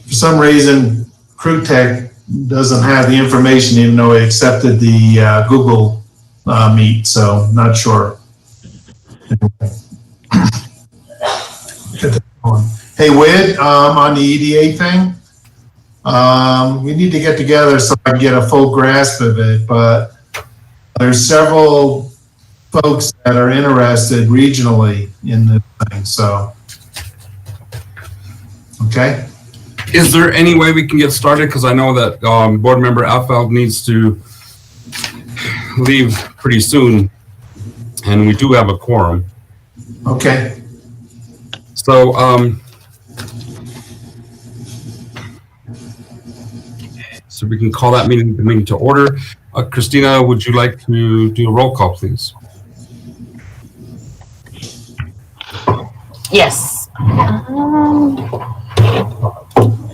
For some reason, CrewTech doesn't have the information, even though it accepted the Google Meet, so not sure. Hey, Whit, on the EDA thing, we need to get together so I can get a full grasp of it, but there's several folks that are interested regionally in this thing, so. Okay. Is there any way we can get started? Because I know that board member Alfeld needs to leave pretty soon, and we do have a quorum. Okay. So, so we can call that meeting to order. Christina, would you like to do a roll call, please? Yes.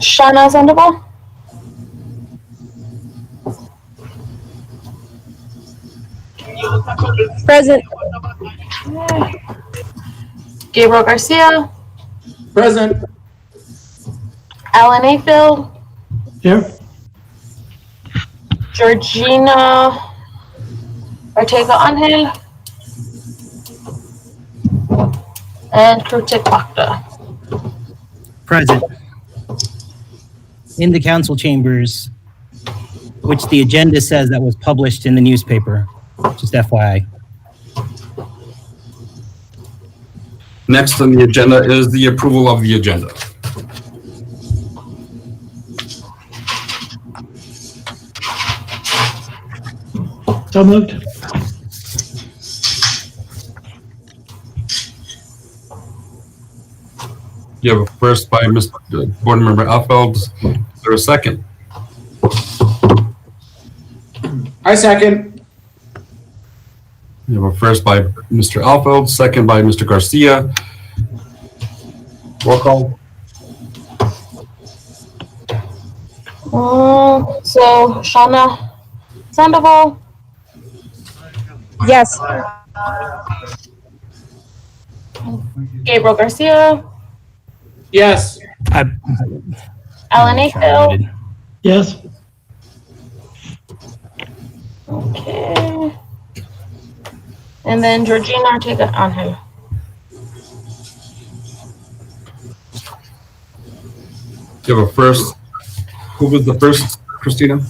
Shana Sandoval. Present. Gabriel Garcia. Present. Alan Ayfield. Here. Georgina Ortega Angel. And Krutik Bakta. Present. In the council chambers, which the agenda says that was published in the newspaper, just FYI. Next on the agenda is the approval of the agenda. So moved. You have a first by Mr. Board Member Alfeld. Is there a second? I second. You have a first by Mr. Alfeld, second by Mr. Garcia. Roll call. So Shana Sandoval. Yes. Gabriel Garcia. Yes. Alan Ayfield. Yes. Okay. And then Georgina Ortega Angel. You have a first. Who was the first, Christina?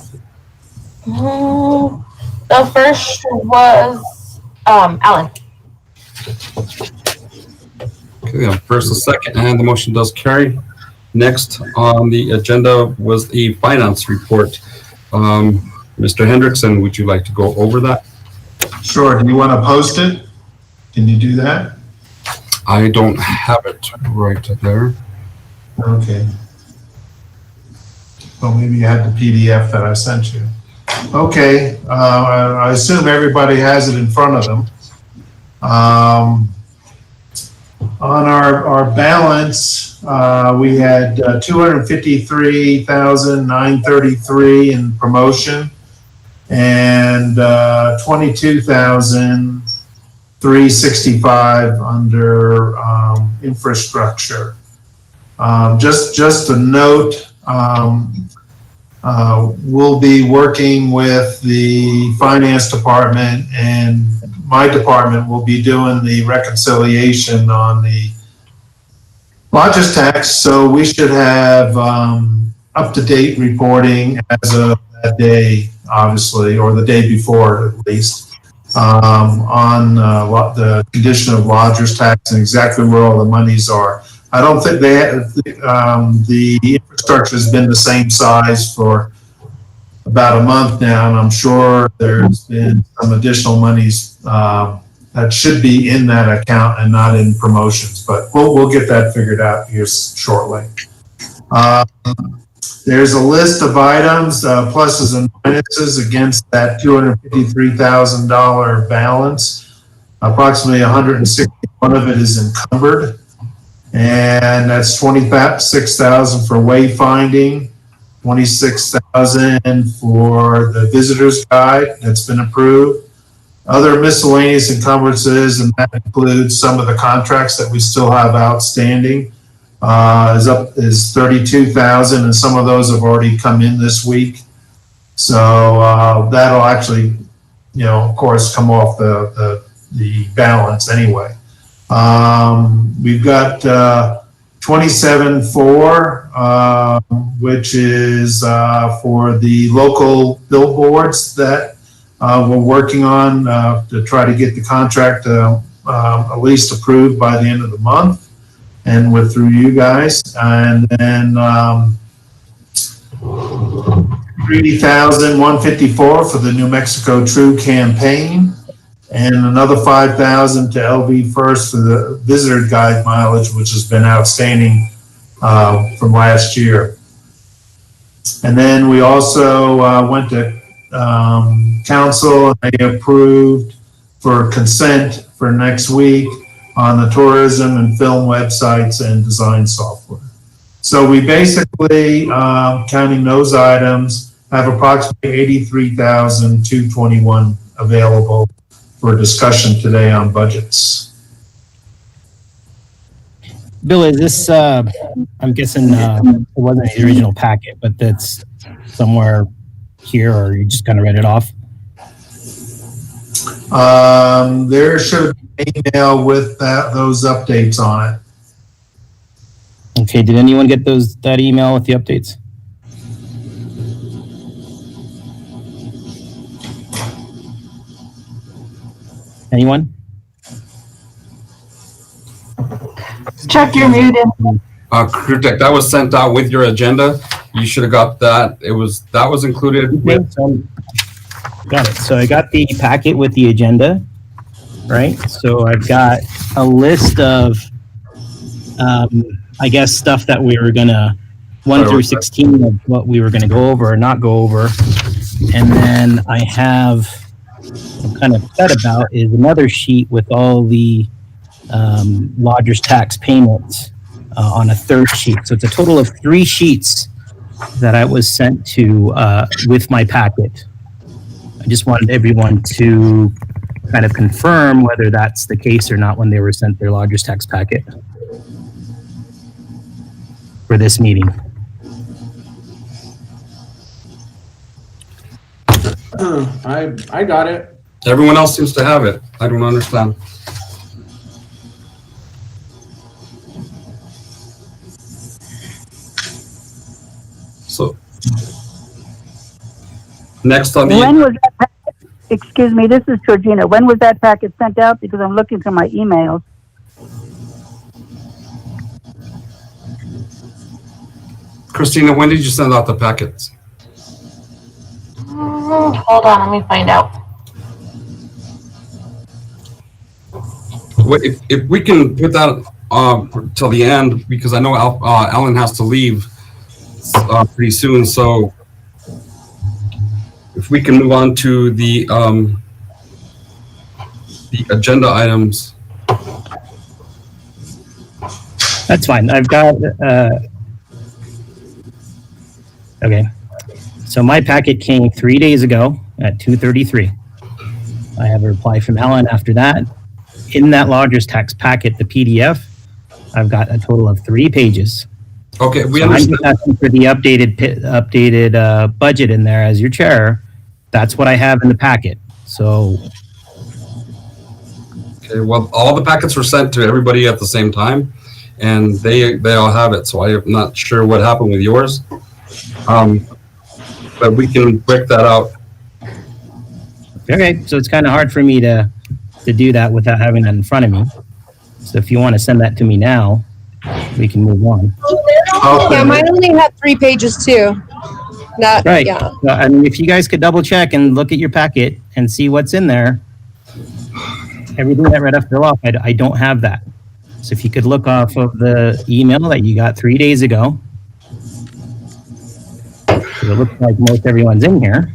The first was Alan. Okay, first and second, and the motion does carry. Next on the agenda was a finance report. Mr. Hendrickson, would you like to go over that? Sure. Do you want to post it? Can you do that? I don't have it right there. Okay. Well, maybe you had the PDF that I sent you. Okay. I assume everybody has it in front of them. On our balance, we had $253,933 in promotion and $22,365 under infrastructure. Just a note, we'll be working with the finance department, and my department will be doing the reconciliation on the lodgers tax, so we should have up-to-date reporting as of that day, obviously, or the day before at least, on the condition of lodgers tax and exactly where all the monies are. I don't think the infrastructure has been the same size for about a month now, and I'm sure there's been some additional monies that should be in that account and not in promotions, but we'll get that figured out here shortly. There's a list of items, pluses and minuses against that $253,000 balance. Approximately 161 of it is encumbered, and that's 26,000 for wayfinding, 26,000 for the visitor's guide that's been approved. Other miscellaneous encumbrances, and that includes some of the contracts that we still have outstanding, is 32,000, and some of those have already come in this week. So that'll actually, of course, come off the balance anyway. We've got 27.4, which is for the local billboards that we're working on to try to get the contract at least approved by the end of the month, and we're through you guys. And then 3,154 for the New Mexico True campaign, and another 5,000 to LV First for the visitor guide mileage, which has been outstanding from last year. And then we also went to council, and they approved for consent for next week on the tourism and film websites and design software. So we basically, counting those items, have approximately 83,221 available for discussion today on budgets. Bill, is this, I'm guessing it wasn't the original packet, but that's somewhere here, or you just kind of read it off? There should be an email with those updates on it. Okay, did anyone get that email with the updates? Anyone? Chuck, you're muted. Krutek, that was sent out with your agenda. You should have got that. That was included with. Got it. So I got the packet with the agenda, right? So I've got a list of, I guess, stuff that we were gonna 1 through 16 of what we were gonna go over or not go over, and then I have, I'm kind of upset about, is another sheet with all the lodger's tax payments on a third sheet. So it's a total of 3 sheets that I was sent to with my packet. I just wanted everyone to kind of confirm whether that's the case or not when they were sent their lodger's tax packet for this meeting. I got it. Everyone else seems to have it. I don't understand. So, next on the. When was that packet? Excuse me, this is Georgina. When was that packet sent out? Because I'm looking through my emails. Christina, when did you send out the packets? Hold on, let me find out. If we can put that till the end, because I know Alan has to leave pretty soon. So if we can move on to the agenda items. That's fine. I've got, okay. So my packet came 3 days ago at 2:33. I have a reply from Alan after that. In that lodger's tax packet, the PDF, I've got a total of 3 pages. Okay, we So I'm understand. just asking for the updated budget in there as your chair. That's what I have in the packet. So Okay, well, all the packets were sent to everybody at the same time, and they all have it. So I'm not sure what happened with yours, but we can break that out. okay, so it's kind of hard for me to do that without having that in front of me. So if you want to send that to me now, we can move on. Yeah, mine only had 3 pages too. Not, Right. yeah. I mean, if you guys could double check and look at your packet and see what's in there, everything that read off the off, I don't have that. So if you could look off of the email that you got 3 days ago, 'cause it looks like most everyone's in here.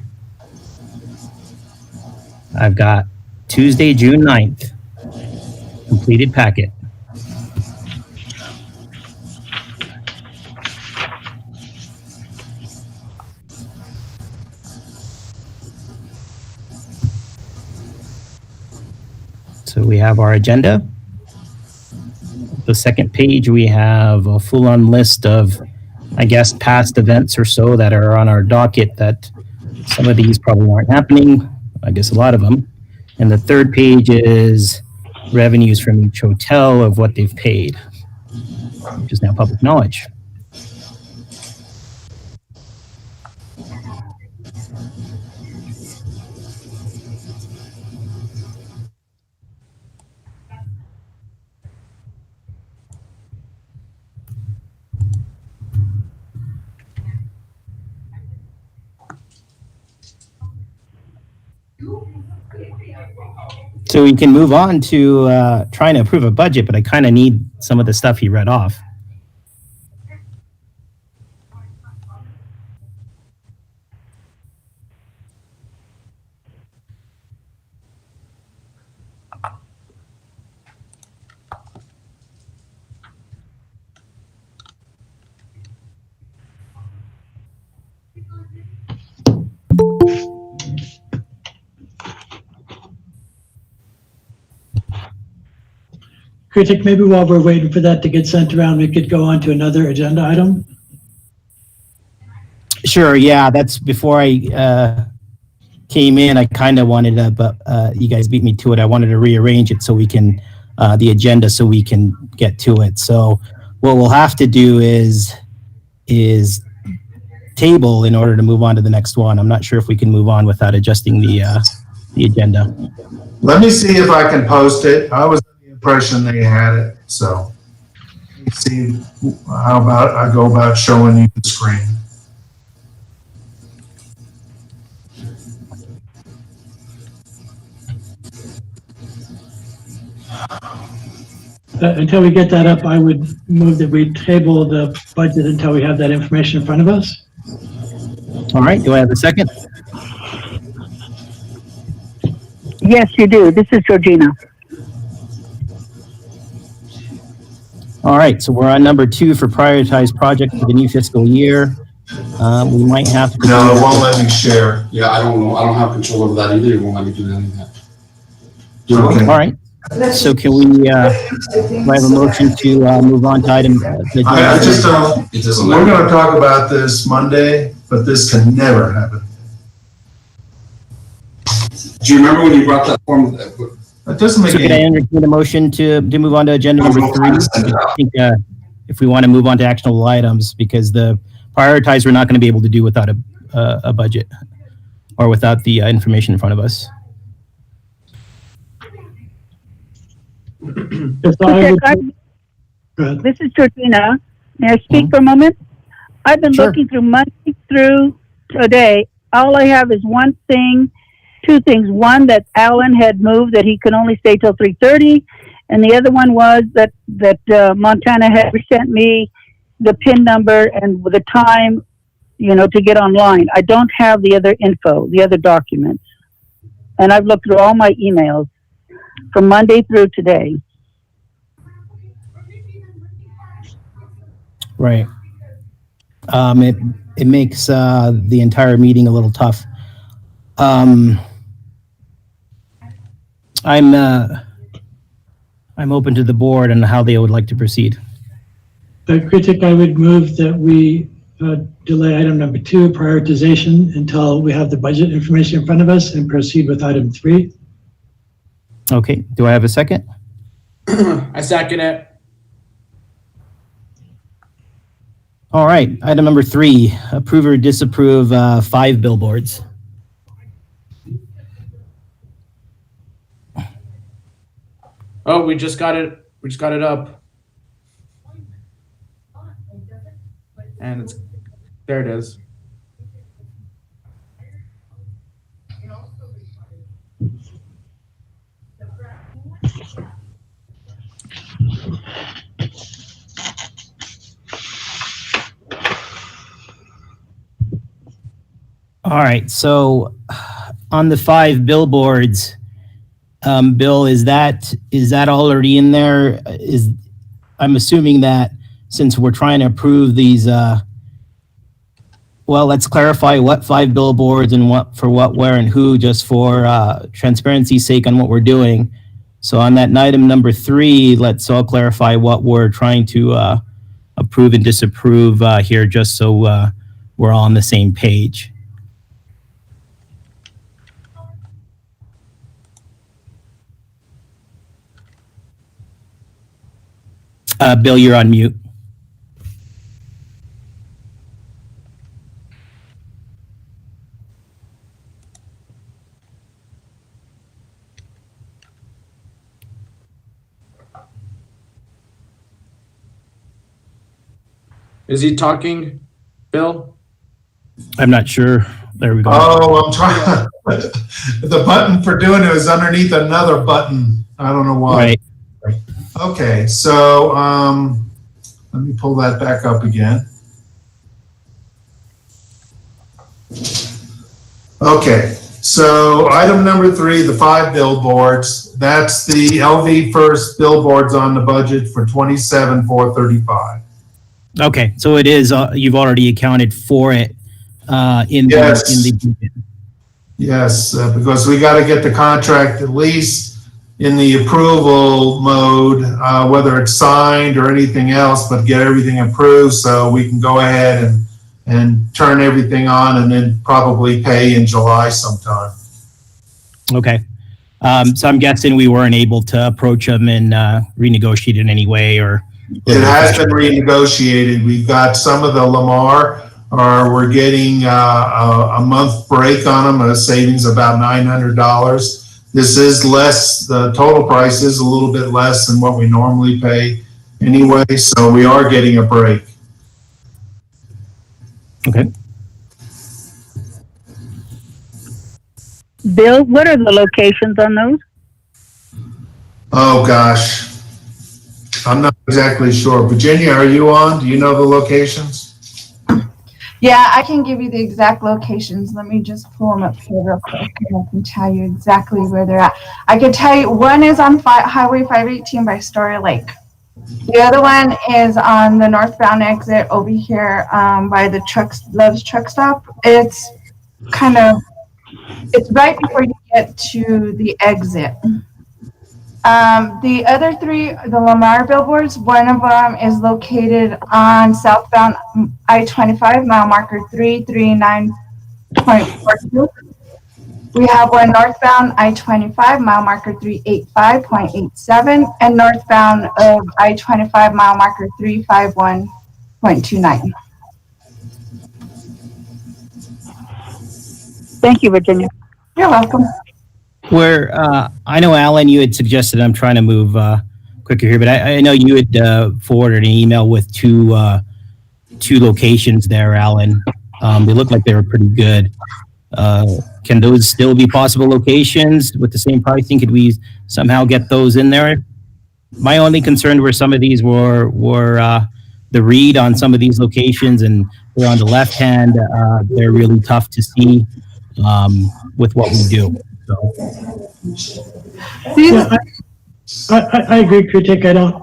I've got Tuesday, June 9th, completed packet. So we have our agenda. The second page, we have a full-on list of, I guess, past events or so that are on our docket that some of these probably aren't happening. I guess a lot of them. And the third page is revenues from each hotel of what they've paid, which is now public knowledge. So we can move on to trying to approve a budget, but I kind of need some of the stuff he read off. Kritik, maybe while we're waiting for that to get sent around, we could go on to another agenda item. Sure, yeah, that's before I came in. I kind of wanted to, but you guys beat me to it. I wanted to rearrange it so we can, the agenda so we can get to it. So what we'll have to do is table in order to move on to the next one. I'm not sure if we can move on without adjusting the agenda. Let me see if I can post it. I was under the impression they had it, so. Let's see, how about I go about showing you the screen? Until we get that up, I would move that we table the budget until we have that information in front of us. All right, do I have a second? Yes, you do. This is Georgina. All right, so we're on number 2 for prioritized projects for the new fiscal year. We might have to. No, it won't let me share. Yeah, I don't know. I don't have control over that either. It won't let me do any of that. Okay. All right, so can we, do I have a motion to move on to item? I just don't, It doesn't we're let me. gonna talk about this Monday, but this can never happen. Do you remember when you brought that form? That doesn't make So can I any, entertain a motion to move on to agenda number 3? I think if we want to move on to actionable items, because the prioritize we're not going to be able to do without a budget or without the information in front of us. Yes, so I would- Okay, go ahead. This is Georgina. May I speak for a moment? I've been Sure. looking through Monday through today. All I have is two things. One, that Alan had moved that he could only stay till 3:30, and the other one was that Montana had sent me the PIN number and the time, to get online. I don't have the other info, the other documents, and I've looked through all my emails from Monday through today. Right. It makes the entire meeting a little tough. I'm open to the board and how they would like to proceed. Kritik, I would move that we delay item number 2, prioritization, until we have the budget information in front of us and proceed with item 3. Okay, do I have a second? I second it. All right, item number 3, approve or disapprove 5 billboards. Oh, we just got it. We just got it up. and there it is. All right, so on the 5 billboards, Bill, is that already in there? I'm assuming that since we're trying to approve these, well, let's clarify what 5 billboards and what for what, where, and who, just for transparency's sake on what we're doing. So on that item number 3, let's all clarify what we're trying to approve and disapprove here, just so we're all on the same page. Bill, you're on mute. Is he talking, Bill? I'm not sure. There we go. Oh, I'm trying. The button for doing it is underneath another button. I don't know why. Right. Okay, so let me pull that back up again. Okay, so item number 3, the 5 billboards. That's the LV First billboards on the budget for 27,435. Okay, so it is. You've already accounted for it in the budget. Yes, because we got to get the contract at least in the approval mode, whether it's signed or anything else, but get everything approved so we can go ahead and turn everything on and then probably pay in July sometime. Okay. So I'm guessing we weren't able to approach them and renegotiate in any way, or It has been renegotiated. We've got some of the Lamar, we're getting a month break on them, a savings about $900. This is less, the total price is a little bit less than what we normally pay anyway, so we are getting a break. Okay. Bill, what are the locations on those? Oh, gosh. I'm not exactly sure. Virginia, are you on? Do you know the locations? Yeah, I can give you the exact locations. Let me just pull them up here real quick, and I can tell you exactly where they're at. I can tell you one is on Highway 518 by Story Lake. The other one is on the northbound exit over here by the Love's Truck Stop. It's right before you get to the exit. The other 3, the Lamar billboards, one of them is located on southbound I-25, mile marker 339.42. We have one northbound I-25, mile marker 385.87, and northbound of I-25, mile marker 351.29. Thank you, Virginia. You're welcome. Where I know, Alan, you had suggested, I'm trying to move quicker here, but I know you had forwarded an email with two locations there, Alan. They look like they were pretty good. Can those still be possible locations with the same pricing? Could we somehow get those in there? My only concern were some of these were the read on some of these locations, and they're on the left hand. They're really tough to see with what we do. So. Yeah, I agree, Kritik. I don't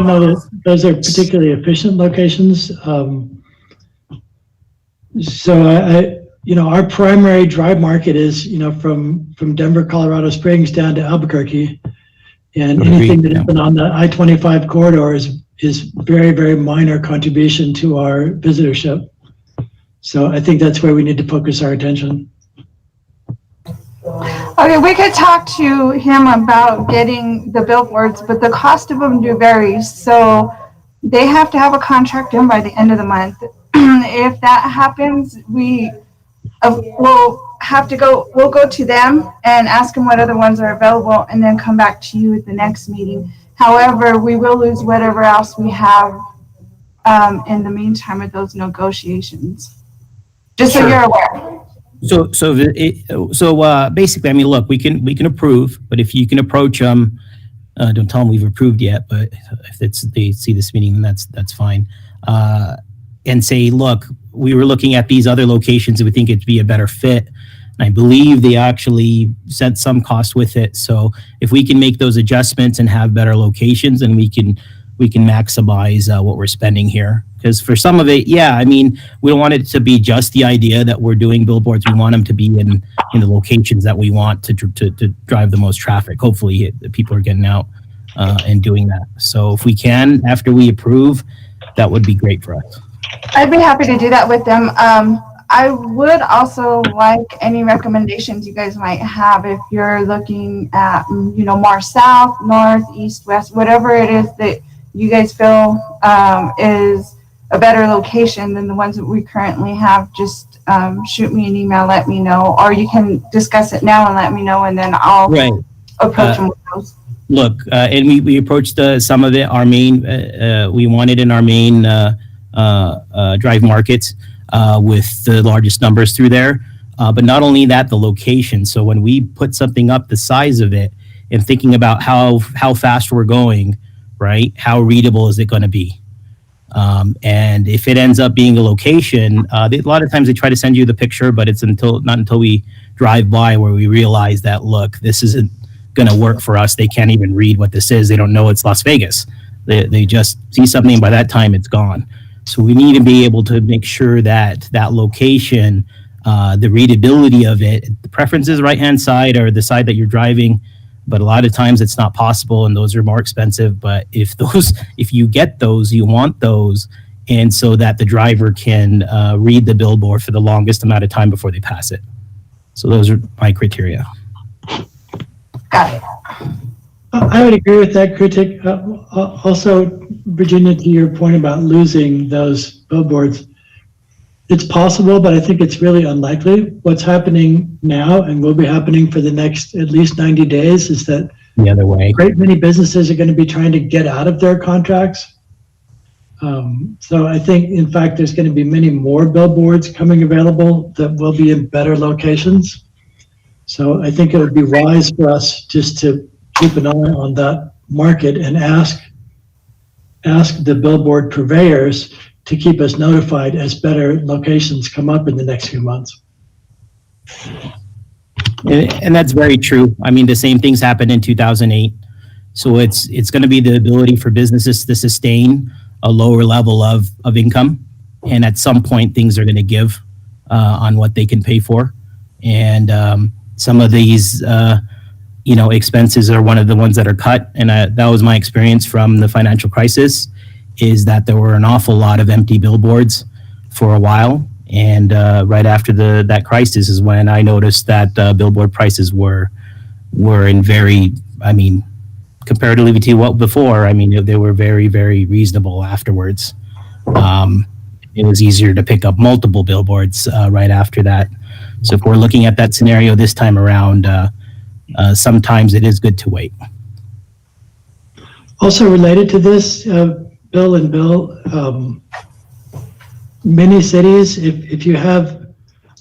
know that those are particularly efficient locations. Our primary drive market is, from Denver, Colorado Springs down to Albuquerque, and anything that has been on the I-25 corridor is very, very minor contribution to our visitorship. So I think that's where we need to focus our attention. Okay, we could talk to him about getting the billboards, but the cost of them do vary. So they have to have a contract in by the end of the month. If that happens, we'll go to them and ask them what other ones are available and then come back to you at the next meeting. However, we will lose whatever else we have in the meantime of those negotiations. Just so Sure. you're aware. So basically, I mean, look, we can approve, but if you can approach them, don't tell them we've approved yet, but if they see this meeting, then that's fine. And say, look, we were looking at these other locations and we think it'd be a better fit. And I believe they actually sent some cost with it. So if we can make those adjustments and have better locations, then we can maximize what we're spending here. Because for some of it, yeah, I mean, we don't want it to be just the idea that we're doing billboards. We want them to be in the locations that we want to drive the most traffic. Hopefully, people are getting out and doing that. So if we can, after we approve, that would be great for us. I'd be happy to do that with them. I would also like any recommendations you guys might have if you're looking at, more south, north, east, west, whatever it is that you guys feel is a better location than the ones that we currently have. Just shoot me an email, let me know, or you can discuss it now and let me know, and then I'll approach them with those. Look, and we approached some of it. Our main, we wanted in our main drive markets with the largest numbers through there. But not only that, the location. So when we put something up, the size of it, and thinking about how fast we're going, right? How readable is it going to be? And if it ends up being a location, a lot of times they try to send you the picture, but it's not until we drive by where we realize that, look, this isn't going to work for us. They can't even read what this is. They don't know it's Las Vegas. They just see something, and by that time it's gone. So we need to be able to make sure that location, the readability of it, the preference is right-hand side or the side that you're driving, but a lot of times it's not possible and those are more expensive. But if you get those, you want those, and so that the driver can read the billboard for the longest amount of time before they pass it. So those are my criteria. Got it. I would agree with that critic. Also, Virginia, to your point about losing those billboards, it's possible, but I think it's really unlikely. What's happening now and will be happening for the next at least 90 days is that The other way. a great many businesses are going to be trying to get out of their contracts. So I think, in fact, there's going to be many more billboards coming available that will be in better locations. So I think it would be wise for us just to keep an eye on that market and ask the billboard purveyors to keep us notified as better locations come up in the next few months. And that's very true. I mean, the same things happened in 2008. So it's going to be the ability for businesses to sustain a lower level of income. And at some point, things are going to give on what they can pay for. And some of these, expenses are one of the ones that are cut. And that was my experience from the financial crisis, is that there were an awful lot of empty billboards for a while. And right after that crisis is when I noticed that billboard prices were in very, comparatively to what before, they were very, very reasonable afterwards. It was easier to pick up multiple billboards right after that. So if we're looking at that scenario this time around, sometimes it is good to wait. Also related to this, Bill, many cities, if you have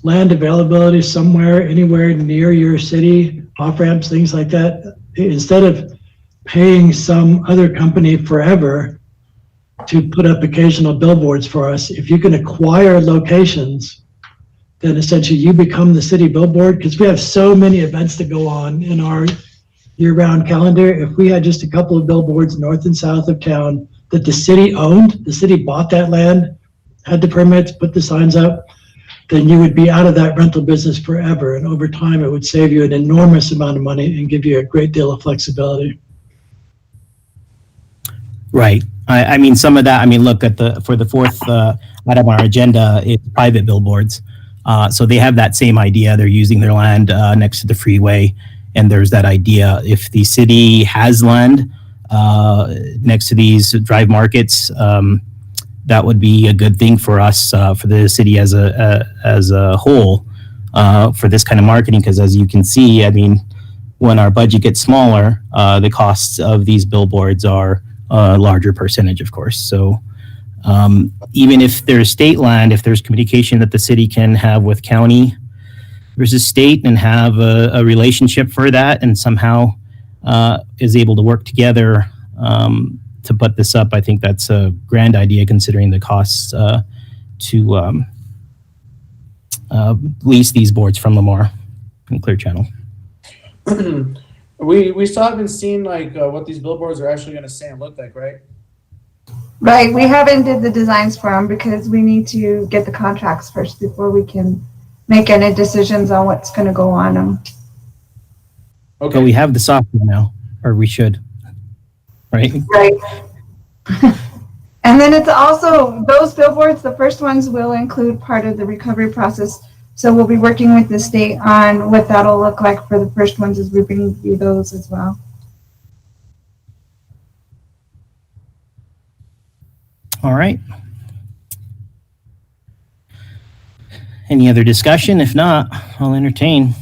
land availability somewhere, anywhere near your city, off-ramps, things like that, instead of paying some other company forever to put up occasional billboards for us, if you can acquire locations, then essentially you become the city billboard, because we have so many events that go on in our year-round calendar. If we had just a couple of billboards north and south of town that the city owned, the city bought that land, had the permits, put the signs up, then you would be out of that rental business forever. And over time, it would save you an enormous amount of money and give you a great deal of flexibility. Right. Some of that, look at for the fourth item on our agenda, it's private billboards. So they have that same idea. They're using their land next to the freeway. And there's that idea, if the city has land next to these drive markets, that would be a good thing for us, for the city as a whole, for this kind of marketing. Because as you can see, when our budget gets smaller, the costs of these billboards are a larger percentage, of course. So Even if there's state land, if there's communication that the city can have with county versus state and have a relationship for that and somehow is able to work together to put this up, I think that's a grand idea considering the costs to lease these boards from Lamar and Clear Channel. We still haven't seen like what these billboards are actually going to say and look like, right? Right, we haven't did the designs for them because we need to get the contracts first before we can make any decisions on what's going to go on them. But Okay. we have the software now, or we should, right? Right. And then it's also, those billboards, the first ones will include part of the recovery process. So we'll be working with the state on what that'll look like for the first ones as we bring you those as well. All right. Any other discussion? If not, I'll entertain.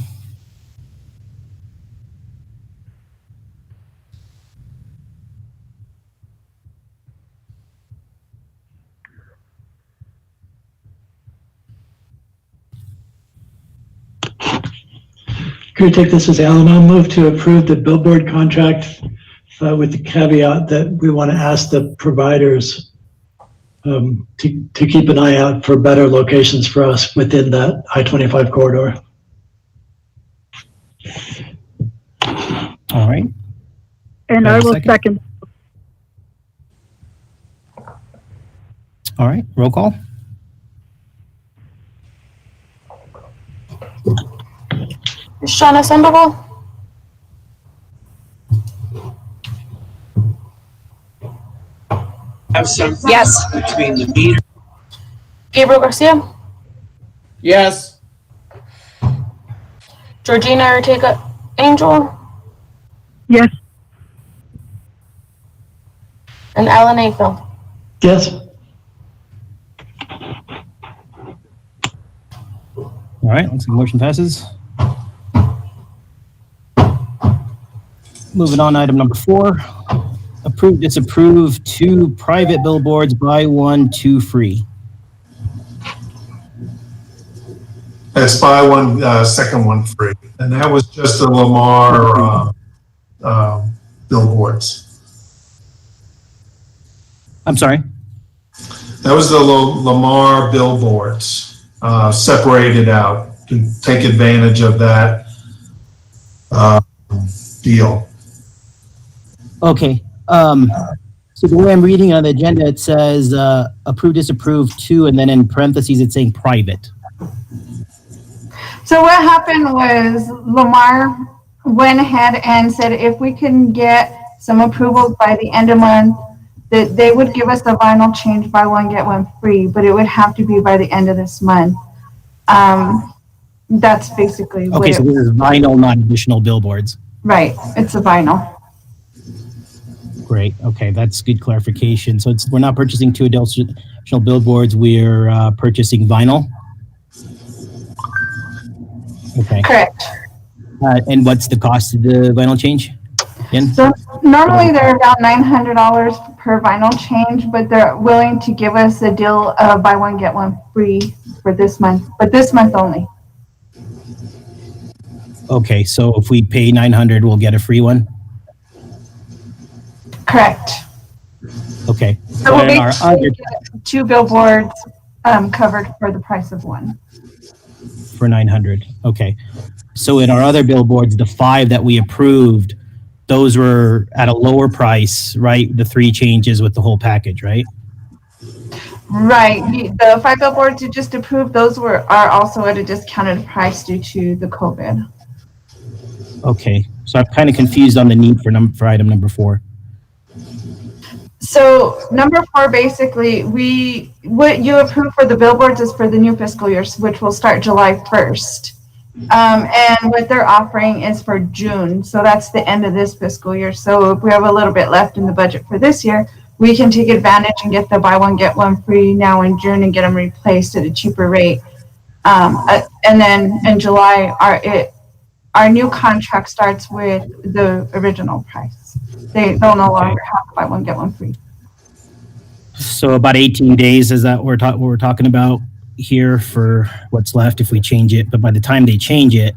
Could we take this as Alan? I'll move to approve the billboard contract with the caveat that we want to ask the providers to keep an eye out for better locations for us within that I-25 corridor. All right. And I will Second. second. All right. Roll call. Shauna Sandoval, Yes. Gabriel Garcia, Yes. Georgina Ortega Angel, Yes. and Alan Ayfield. Yes? All right. Looks like motion passes. Moving on, item number 4. Approve, disapprove 2 private billboards, buy 1, 2 free. That's buy one, second one free. And that was just the Lamar billboards. I'm sorry. That was the Lamar billboards, separated out to take advantage of that deal. Okay. So the way I'm reading on the agenda, it says approve, disapprove 2, and then in parentheses, it's saying private. So what happened was Lamar went ahead and said if we can get some approval by the end of month, that they would give us the vinyl change, buy one, get one free, but it would have to be by the end of this month. That's basically what Okay, so this is vinyl, not additional billboards. right, it's a vinyl. Great. Okay, that's good clarification. So we're not purchasing 2 additional billboards. We're purchasing vinyl. Okay. Correct. And what's the cost of the vinyl change? Again? So normally they're about $900 per vinyl change, but they're willing to give us a deal of buy one, get one free for this month, but this month only. Okay, so if we pay $900, we'll get a free one? Correct. Okay. So we'll And our basically other, get 2 billboards covered for the price of one. for 900. Okay. So in our other billboards, the 5 that we approved, those were at a lower price, right? The 3 changes with the whole package, right? Right. The 5 billboards you just approved, those are also at a discounted price due to the COVID. Okay. So I'm kind of confused on the need for item number 4. So number 4, basically, what you approve for the billboards is for the new fiscal year, which will start July 1st. And what they're offering is for June. So that's the end of this fiscal year. So if we have a little bit left in the budget for this year, we can take advantage and get the buy one, get one free now in June and get them replaced at a cheaper rate. And then in July, our new contract starts with the original price. They'll no longer have buy one, get one free. So about 18 days is that what we're talking about here for what's left if we change it. But by the time they change it,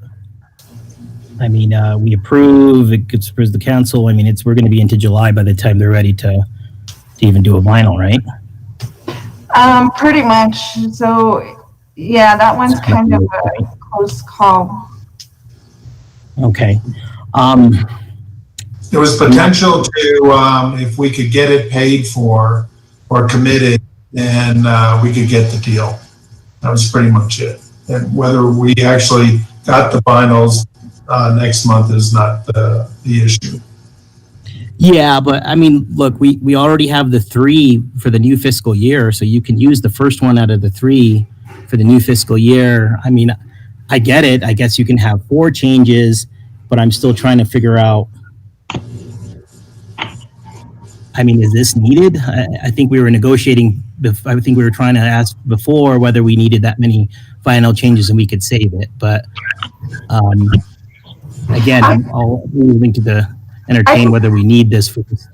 I mean, we approve, it gets approved the council. I mean, we're going to be into July by the time they're ready to even do a vinyl, right? Pretty much. So, yeah, that one's kind of a close call. Okay. There was potential to, if we could get it paid for or committed, then we could get the deal. That was pretty much it. And whether we actually got the finals next month is not the issue. Yeah, but I mean, look, we already have the 3 for the new fiscal year, so you can use the first one out of the 3 for the new fiscal year. I mean, I get it. I guess you can have 4 changes, but I'm still trying to figure out, I mean, is this needed? I think we were negotiating, I think we were trying to ask before whether we needed that many final changes and we could save it. But again, I'll be willing to entertain whether we need this for this.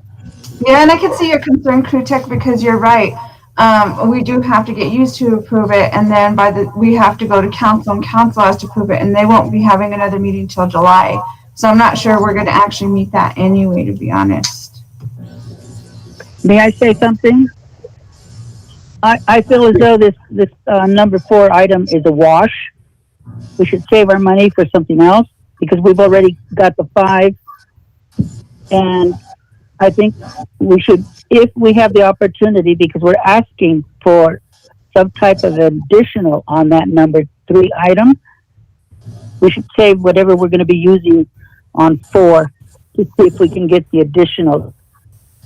Yeah, and I can see your concern, Crew Tech, because you're right. We do have to get used to approve it, and then we have to go to council, and council has to approve it, and they won't be having another meeting till July. So I'm not sure we're going to actually meet that anyway, to be honest. May I say something? I feel as though this number 4 item is a wash. We should save our money for something else because we've already got the 5. And I think we should, if we have the opportunity, because we're asking for some type of additional on that number 3 item, we should save whatever we're going to be using on 4 to see if we can get the additional,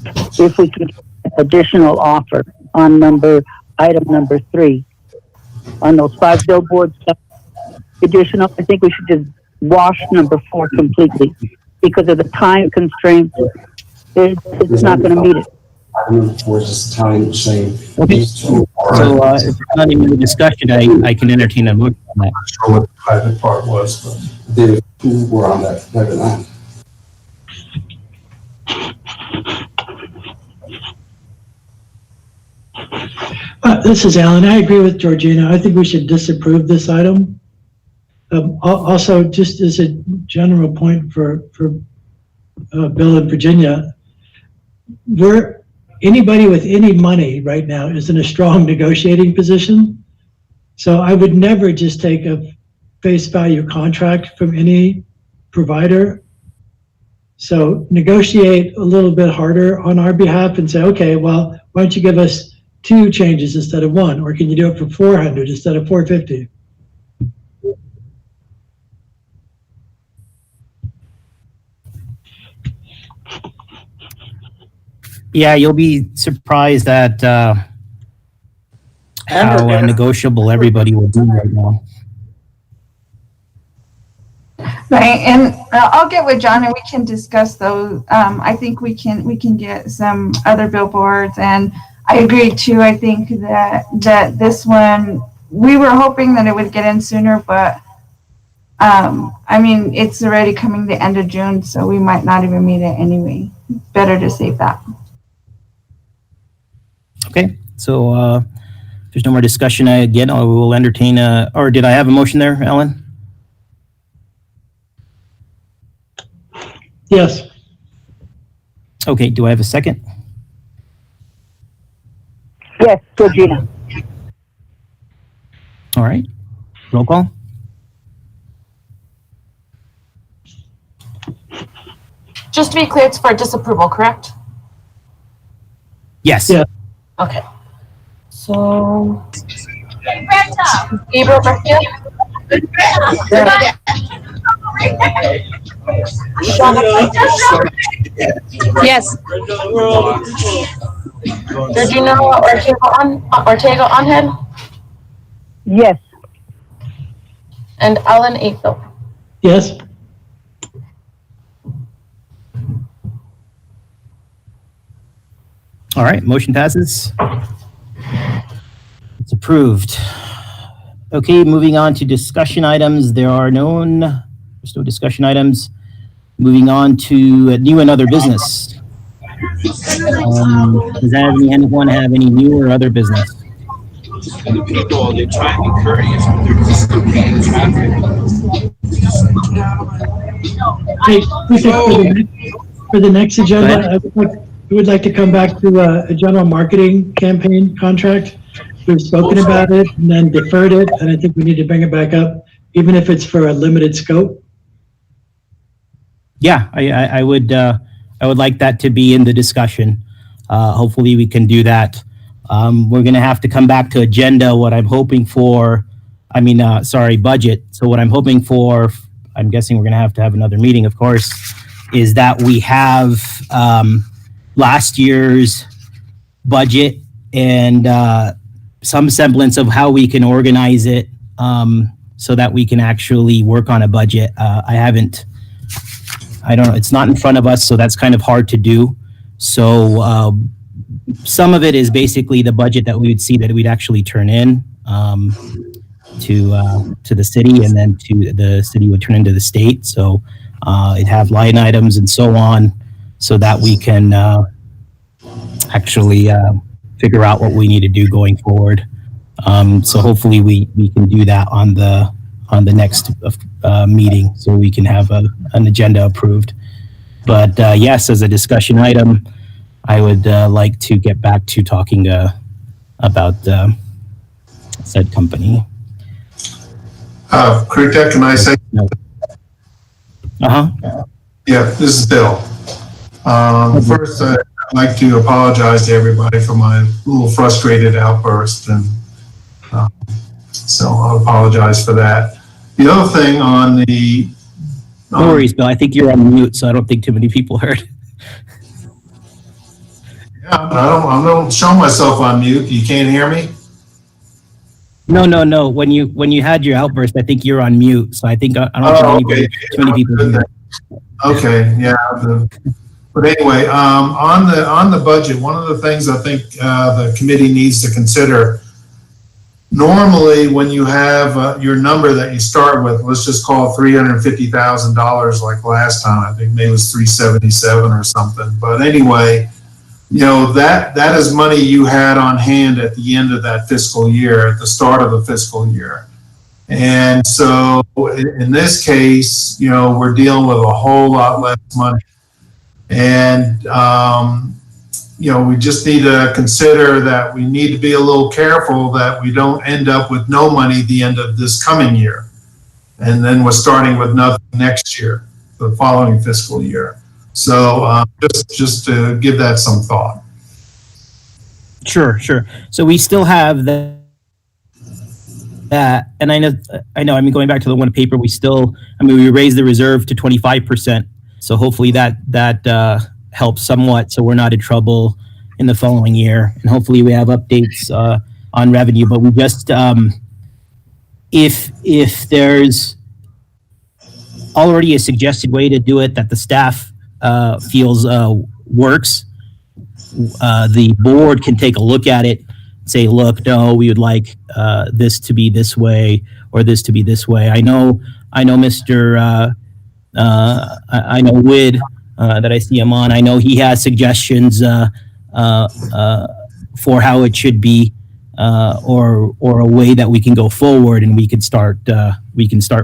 if we can get additional offer on item number 3. On those 5 billboards, additional, I think we should just wash number 4 completely because of the time constraints. It's not going to meet it. For just time saying. Okay. So if there's not even a discussion, I can entertain a motion on that. I'm not sure what the private part was, but The 2 were on that private line. This is Alan. I agree with Georgina. I think we should disapprove this item. Also, just as a general point for Bill and Virginia, anybody with any money right now is in a strong negotiating position. So I would never just take a face value contract from any provider. So negotiate a little bit harder on our behalf and say, okay, well, why don't you give us 2 changes instead of 1, or can you do it for 400 instead of 450? Yeah, you'll be surprised at how negotiable everybody will be right now. Right, and I'll get with John and we can discuss those. I think we can get some other billboards, and I agree too. I think that this one, we were hoping that it would get in sooner, but I mean, it's already coming the end of June, so we might not even meet it anyway. Better to save that. Okay, so if there's no more discussion, I will entertain or did I have a motion there, Alan? Yes. Okay, do I have a second? Yes, Georgina. All right, roll call. Just to be clear, it's for disapproval, correct? Yes. Yeah. Okay. So, Gabriel Garcia? Yes. Georgina Ortega Onhead? Yes. And Alan April. Yes. All right, motion passes. It's approved. Okay, moving on to discussion items. There's no discussion items. Moving on to new and other business. Does anyone have any new or other business? And the people, they try and be courteous, but they're just in traffic. Hey, for the next agenda, I would like to come back to a general marketing campaign contract. We've spoken about it and then deferred it, and I think we need to bring it back up, even if it's for a limited scope. Yeah, I would like that to be in the discussion. Hopefully we can do that. We're going to have to come back to agenda. What I'm hoping for, budget. So what I'm hoping for, I'm guessing we're going to have another meeting, of course, is that we have last year's budget and some semblance of how we can organize it so that we can actually work on a budget. I don't know, it's not in front of us, so that's kind of hard to do. So some of it is basically the budget that we would see that we'd actually turn in to the city, and then to the city would turn into the state. So it'd have line items and so on, so that we can actually figure out what we need to do going forward. So hopefully we can do that on the next meeting, so we can have an agenda approved. But yes, as a discussion item, I would like to get back to talking about said company. Krita, can I say? Yeah, this is Bill. First, I'd like to apologize to everybody for my little frustrated outburst, and so I'll apologize for that. The other thing on the... No worries, Bill. I think you're on mute, so I don't think too many people heard. Yeah, I don't show myself on mute. You can't hear me? No. When you had your outburst, I think you're on mute. So I think I don't think too many people heard. Okay, yeah. But anyway, on the budget, one of the things I think the committee needs to consider, normally when you have your number that you start with, let's just call it $350,000 like last time. I think maybe it was 377 or something. But anyway, you know, that is money you had on hand at the end of that fiscal year, at the start of the fiscal year. And so in this case, you know, we're dealing with a whole lot less money. And, you know, we just need to consider that we need to be a little careful that we don't end up with no money at the end of this coming year. And then we're starting with nothing next year, the following fiscal year. So just to give that some thought. Sure. So we still have that, and I know. Going back to the one paper, we raised the reserve to 25%. So hopefully that helps somewhat, so we're not in trouble in the following year. And hopefully we have updates on revenue. But we just, if there's already a suggested way to do it that the staff feels works, the board can take a look at it, say, look, no, we would like this to be this way or this to be this way. I know Mr. I know Wid that I see him on. I know he has suggestions for how it should be, or a way that we can go forward, and we can start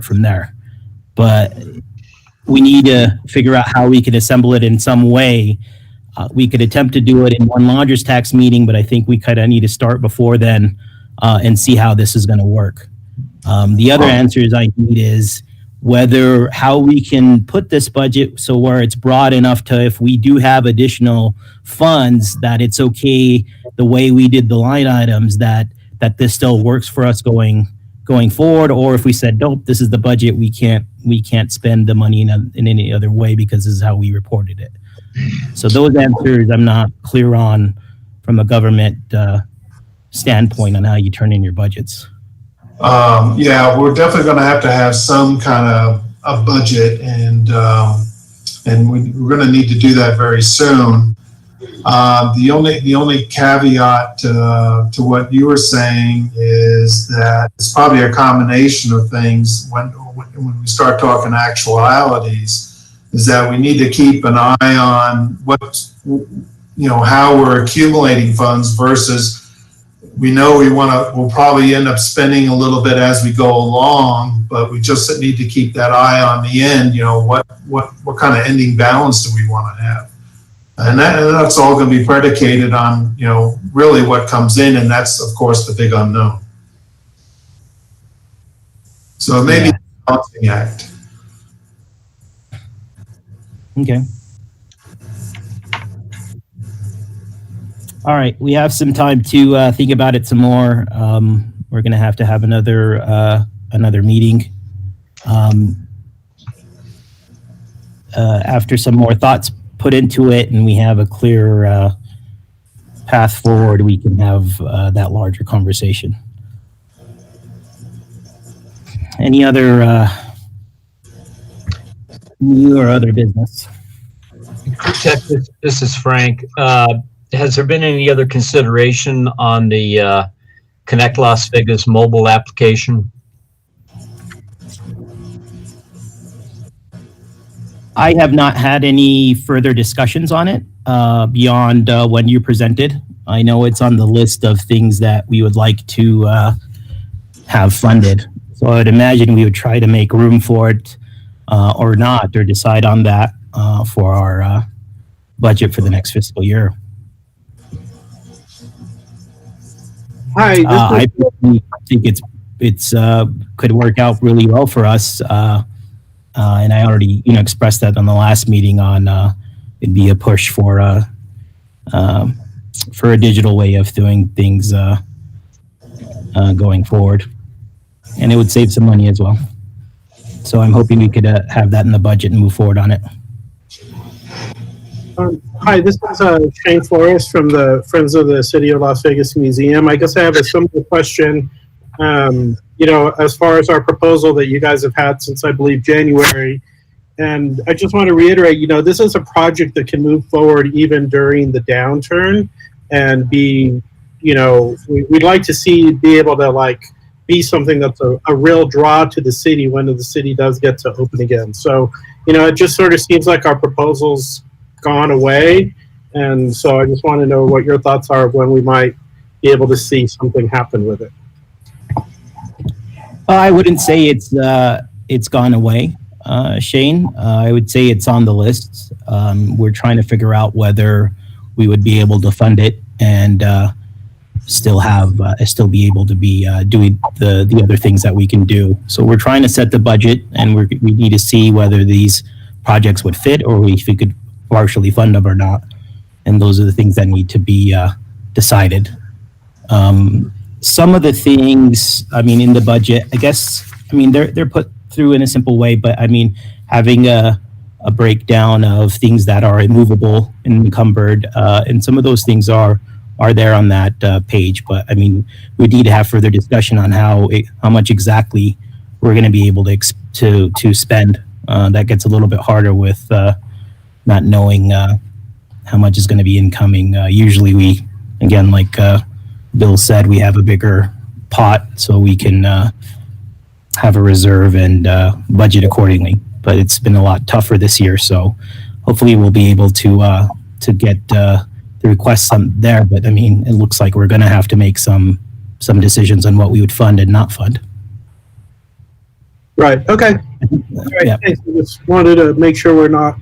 from there. But we need to figure out how we can assemble it in some way. We could attempt to do it in one lodger's tax meeting, but I think we kind of need to start before then and see how this is going to work. The other answers I need is how we can put this budget so where it's broad enough to, if we do have additional funds, that it's okay the way we did the line items, that this still works for us going forward. Or if we said, nope, this is the budget, we can't spend the money in any other way because this is how we reported it. So those answers I'm not clear on from a government standpoint on how you turn in your budgets. Yeah, we're definitely going to have some kind of a budget, and we're going to need to do that very soon. The only caveat to what you were saying is that it's probably a combination of things when we start talking actualities, is that we need to keep an eye on how we're accumulating funds versus we know we'll probably end up spending a little bit as we go along, but we just need to keep that eye on the end, what kind of ending balance do we want to have? And that's all going to be predicated on, really what comes in, and that's, of course, the big unknown. So it may be a balancing act. Okay. All right, we have some time to think about it some more. We're going to have another meeting. After some more thoughts put into it and we have a clear path forward, we can have that larger conversation. Any other new or other business? This is Frank. Has there been any other consideration on the Connect Las Vegas mobile application? I have not had any further discussions on it beyond when you presented. I know it's on the list of things that we would like to have funded. So I would imagine we would try to make room for it or not, or decide on that for our budget for the next fiscal year. Hi. I think it's could work out really well for us. And I already, expressed that on the last meeting on it'd be a push for a digital way of doing things going forward, and it would save some money as well. So I'm hoping we could have that in the budget and move forward on it. Hi, this is Shane Flores from the Friends of the City of Las Vegas Museum. I guess I have a similar question. As far as our proposal that you guys have had since, I believe, January. And I just want to reiterate, this is a project that can move forward even during the downturn and be, we'd like to be able to be something that's a real draw to the city when the city does get to open again. So, it just sort of seems like our proposal's gone away. And so I just want to know what your thoughts are when we might be able to see something happen with it. I wouldn't say it's gone away, Shane. I would say it's on the list. We're trying to figure out whether we would be able to fund it and still be able to be doing the other things that we can do. So we're trying to set the budget, and we need to see whether these projects would fit or if we could partially fund them or not. And those are the things that need to be decided. Some of the things, in the budget, I guess, they're put through in a simple way, but having a breakdown of things that are immovable and encumbered, and some of those things are there on that page. But we need to have further discussion on how much exactly we're going to be able to spend. That gets a little bit harder with not knowing how much is going to be incoming. Usually we, again, like Bill said, we have a bigger pot so we can have a reserve and budget accordingly. But it's been a lot tougher this year, so hopefully we'll be able to get the requests there. But it looks like we're going to have to make some decisions on what we would fund and not fund. Right. Okay. Right. Yeah. Thanks. I just wanted to make sure we're not,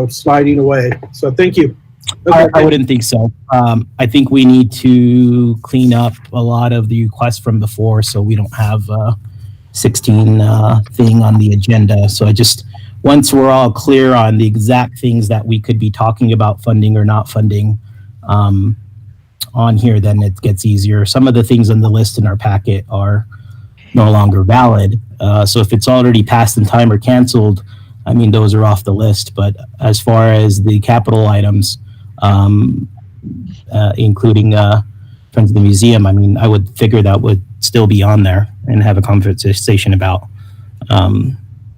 sliding away. So thank you. Okay. I wouldn't think so. I think we need to clean up a lot of the requests from before, so we don't have 16 thing on the agenda. So once we're all clear on the exact things that we could be talking about funding or not funding on here, then it gets easier. Some of the things on the list in our packet are no longer valid. So if it's already passed in time or canceled, those are off the list. But as far as the capital items, including Friends of the Museum, I would figure that would still be on there and have a conversation about.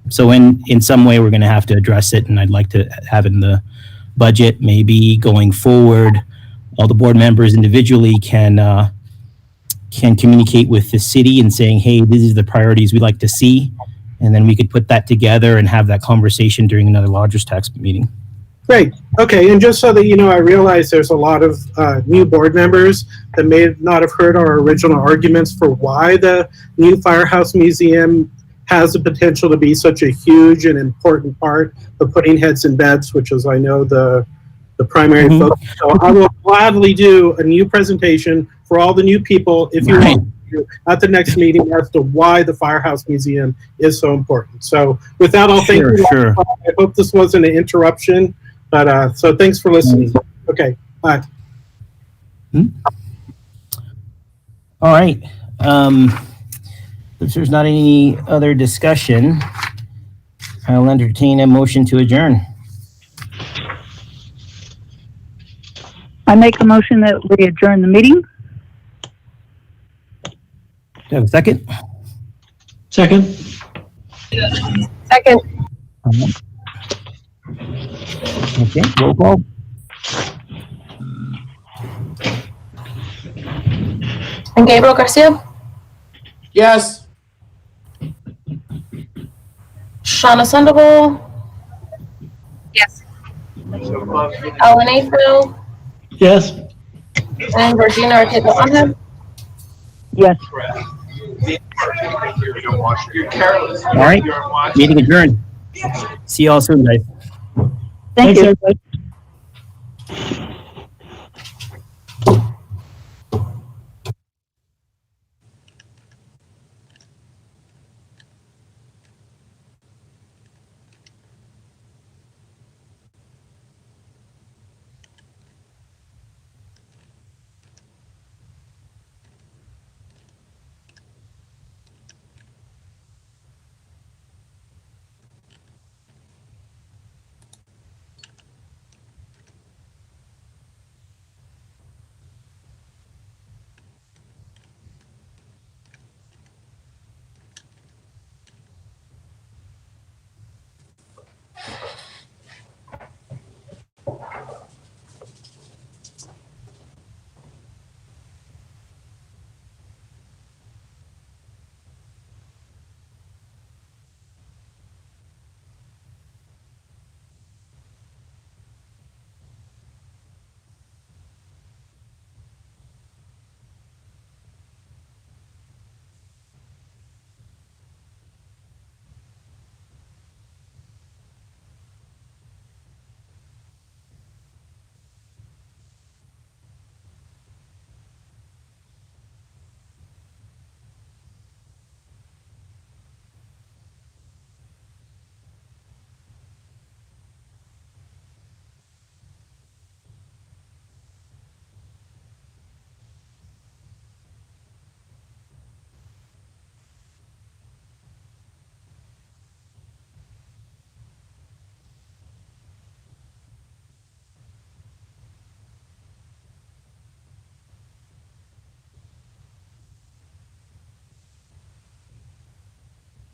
So in some way, we're going to have to address it, and I'd like to have in the budget, maybe going forward, all the board members individually can communicate with the city and saying, hey, these are the priorities we'd like to see. And then we could put that together and have that conversation during another lodgers tax meeting. Great. Okay, and just so that you know, I realize there's a lot of new board members that may not have heard our original arguments for why the new Firehouse Museum has the potential to be such a huge and important part of putting heads in beds, which is, I know, the primary focus. So I will gladly do a new presentation for all the new people, if you want to, at the next meeting as to why the Firehouse Museum is so important. So with that, I'll thank you. Sure. I hope this wasn't an interruption. But so thanks for listening. Okay, bye. All right. If there's not any other discussion, I'll entertain a motion to adjourn. I make a motion that we adjourn the meeting. Do you have a second? Second. Second. Okay, roll call. And Gabriel Garcia, Yes. Shauna Sandoval, Yes. Ellen April, Yes. and Regina Ortega Onham. Yes. All right, meeting adjourned. See you all soon, guys. Thank Thanks, you. everybody.